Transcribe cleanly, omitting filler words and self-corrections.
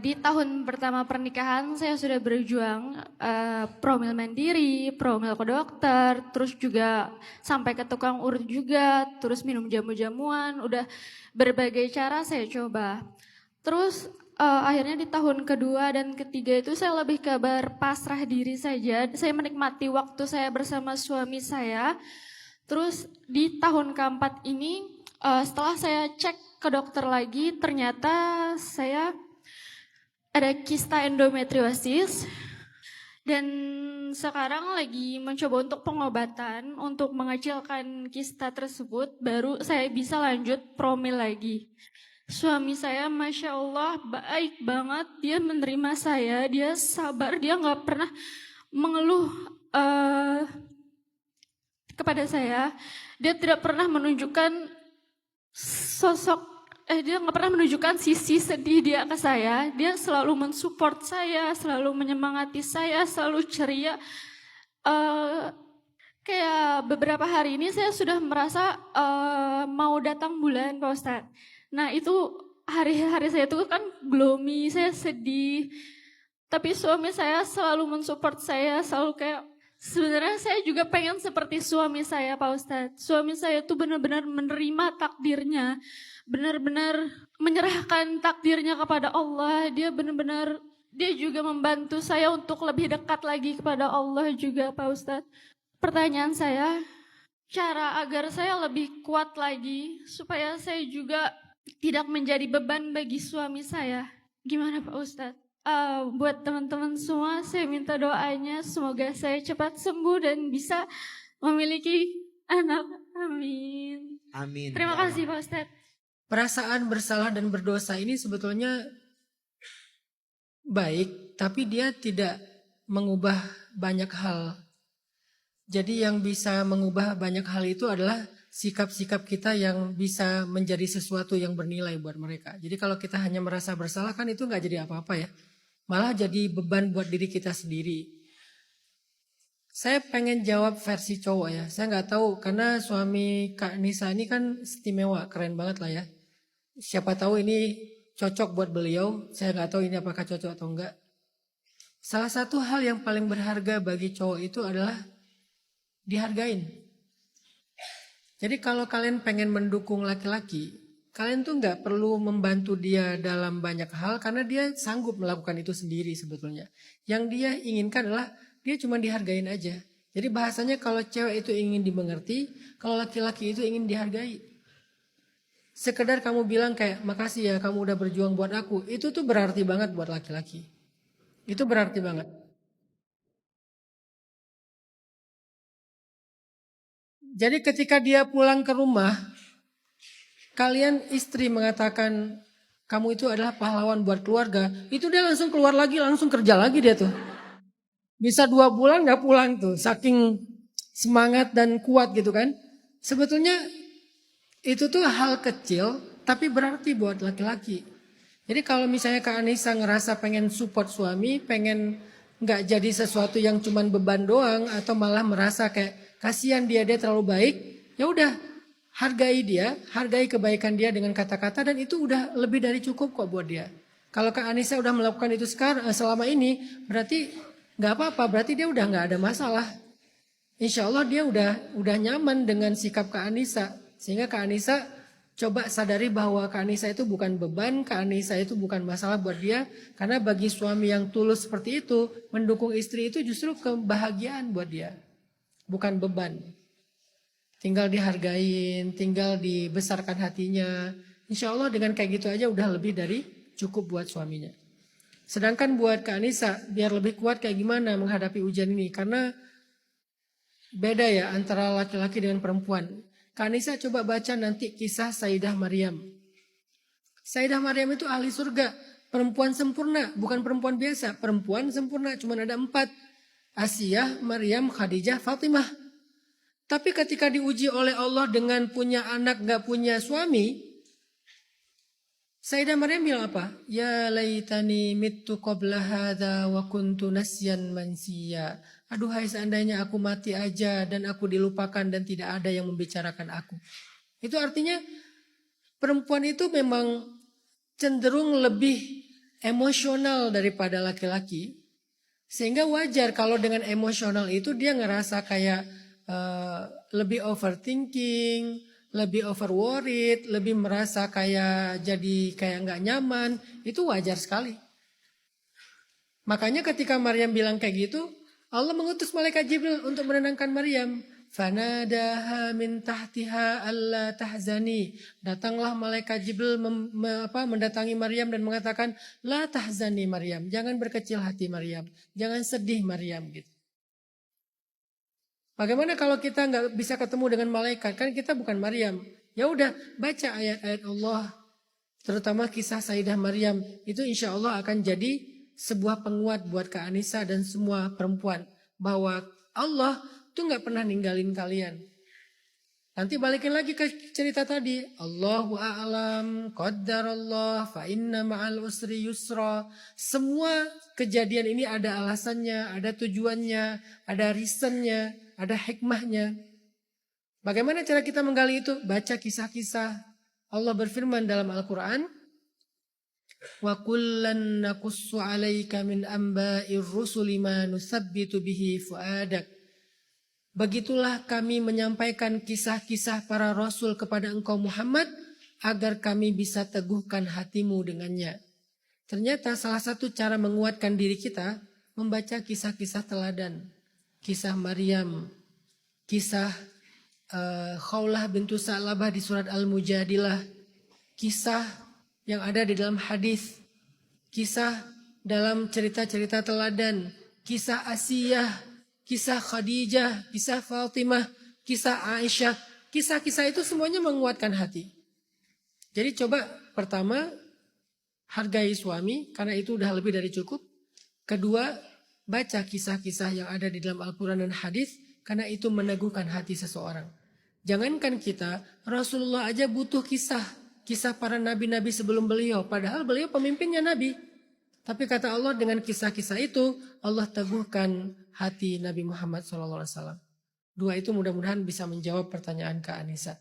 Di tahun pertama pernikahan saya sudah berjuang promil mandiri, promil ke dokter, terus juga sampai ke tukang urut juga, terus minum jamu-jamuan, udah berbagai cara saya coba. Terus akhirnya di tahun kedua dan ketiga itu saya lebih ke berpasrah diri saja. Saya menikmati waktu saya bersama suami saya. Terus di tahun keempat ini setelah saya cek ke dokter lagi, ternyata saya ada kista endometriosis dan sekarang lagi mencoba untuk pengobatan untuk mengecilkan kista tersebut, baru saya bisa lanjut promil lagi. Suami saya Masya Allah baik banget, dia menerima saya, dia sabar, dia nggak pernah mengeluh kepada saya. Dia tidak pernah menunjukkan dia nggak pernah menunjukkan sisi sedih dia ke saya. Dia selalu mensupport saya, selalu menyemangati saya, selalu ceria. Kayak beberapa hari ini saya sudah merasa mau datang bulan, Pak Ustadz. Nah itu hari-hari saya itu kan gloomy, saya sedih. Tapi suami saya selalu mensupport saya, selalu kayak sebenarnya saya juga pengen seperti suami saya, Pak Ustadz. Suami saya tuh benar-benar menerima takdirnya, benar-benar menyerahkan takdirnya kepada Allah. Dia benar-benar, dia juga membantu saya untuk lebih dekat lagi kepada Allah juga, Pak Ustadz. Pertanyaan saya, cara agar saya lebih kuat lagi supaya saya juga tidak menjadi beban bagi suami saya. Gimana Pak Ustadz? Buat teman-teman semua, saya minta doanya semoga saya cepat sembuh dan bisa memiliki anak. Amin. Amin. Terima kasih Pak Ustadz. Perasaan bersalah dan berdosa ini sebetulnya baik, tapi dia tidak mengubah banyak hal. Jadi yang bisa mengubah banyak hal itu adalah sikap-sikap kita yang bisa menjadi sesuatu yang bernilai buat mereka. Jadi kalau kita hanya merasa bersalah kan itu nggak jadi apa-apa ya. Malah jadi beban buat diri kita sendiri. Saya pengen jawab versi cowok ya. Saya nggak tahu karena suami Kak Nisa ini kan istimewa, keren banget lah ya. Siapa tahu ini cocok buat beliau. Saya nggak tahu ini apakah cocok atau enggak. Salah satu hal yang paling berharga bagi cowok itu adalah dihargain. Jadi kalau kalian pengen mendukung laki-laki, kalian tuh nggak perlu membantu dia dalam banyak hal karena dia sanggup melakukan itu sendiri sebetulnya. Yang dia inginkan adalah dia cuma dihargain aja. Jadi bahasanya kalau cewek itu ingin dimengerti, kalau laki-laki itu ingin dihargai. Sekedar kamu bilang kayak makasih ya kamu udah berjuang buat aku, itu tuh berarti banget buat laki-laki. Itu berarti banget. Jadi ketika dia pulang ke rumah, kalian istri mengatakan kamu itu adalah pahlawan buat keluarga, itu dia langsung keluar lagi, langsung kerja lagi dia tuh. Bisa 2 bulan gak pulang tuh, saking semangat dan kuat gitu kan. Sebetulnya itu tuh hal kecil, tapi berarti buat laki-laki. Jadi kalau misalnya Kak Anissa ngerasa pengen support suami, pengen gak jadi sesuatu yang cuman beban doang, atau malah merasa kayak kasihan dia terlalu baik, ya udah hargai dia, hargai kebaikan dia dengan kata-kata dan itu udah lebih dari cukup kok buat dia. Kalau Kak Anissa udah melakukan itu sekarang selama ini, berarti nggak apa-apa, berarti dia udah nggak ada masalah. Insya Allah dia udah nyaman dengan sikap Kak Anissa, sehingga Kak Anissa coba sadari bahwa Kak Anissa itu bukan beban, Kak Anissa itu bukan masalah buat dia, karena bagi suami yang tulus seperti itu, mendukung istri itu justru kebahagiaan buat dia. Bukan beban. Tinggal dihargain, tinggal dibesarkan hatinya. Insya Allah dengan kayak gitu aja udah lebih dari cukup buat suaminya. Sedangkan buat Kak Anissa, biar lebih kuat kayak gimana menghadapi ujian ini. Karena beda ya antara laki-laki dengan perempuan. Kak Anissa coba baca nanti kisah Sayyidah Maryam. Sayyidah Maryam itu ahli surga. Perempuan sempurna, bukan perempuan biasa. Perempuan sempurna, cuma ada 4. Asiyah, Maryam, Khadijah, Fatimah. Tapi ketika diuji oleh Allah dengan punya anak gak punya suami, Sayyidah Maryam bilang apa? Ya laitani mittu qabla hadha wa kuntu nasyan mansiya. Aduhai seandainya aku mati aja dan aku dilupakan dan tidak ada yang membicarakan aku. Itu artinya perempuan itu memang cenderung lebih emosional daripada laki-laki. Sehingga wajar kalau dengan emosional itu dia ngerasa kayak lebih overthinking, lebih over worried, lebih merasa kayak jadi kayak nggak nyaman. Itu wajar sekali. Makanya ketika Maryam bilang kayak gitu, Allah mengutus malaikat Jibril untuk menenangkan Maryam. Fanadaha min tahtiha alla tahzani. Datanglah malaikat Jibril mendatangi Maryam dan mengatakan, la tahzani Maryam, jangan berkecil hati Maryam, jangan sedih Maryam gitu. Bagaimana kalau kita nggak bisa ketemu dengan malaikat? Kan kita bukan Maryam. Ya udah, baca ayat-ayat Allah, terutama kisah Sayyidah Maryam. Itu insya Allah akan jadi sebuah penguat buat Kak Anissa dan semua perempuan, bahwa Allah tuh nggak pernah ninggalin kalian. Nanti balikin lagi ke cerita tadi. Allahu a'lam, qaddarallah, fa inna ma'al usri yusra. Semua kejadian ini ada alasannya, ada tujuannya, ada reasonnya, ada hikmahnya. Bagaimana cara kita menggali itu? Baca kisah-kisah. Allah berfirman dalam Al-Quran, wa kullan naqussu 'alaika min amba'ir rusuli ma nusabbitu bihi fuadak. Begitulah kami menyampaikan kisah-kisah para rasul kepada engkau Muhammad agar kami bisa teguhkan hatimu dengannya. Ternyata salah satu cara menguatkan diri kita membaca kisah-kisah teladan. Kisah Maryam, kisah Khawlah bintu Sa'labah di surat Al-Mujadilah, kisah yang ada di dalam hadis, kisah dalam cerita-cerita teladan, kisah Asiyah, kisah Khadijah, kisah Fatimah, kisah Aisyah. Kisah-kisah itu semuanya menguatkan hati. Jadi coba pertama, hargai suami karena itu udah lebih dari cukup. Kedua, baca kisah-kisah yang ada di dalam Al-Quran dan hadis karena itu meneguhkan hati seseorang. Jangankan kita, Rasulullah aja butuh kisah para nabi-nabi sebelum beliau. Padahal beliau pemimpinnya nabi. Tapi kata Allah, dengan kisah-kisah itu Allah teguhkan hati Nabi Muhammad SAW. Dua itu mudah-mudahan bisa menjawab pertanyaan Kak Anissa.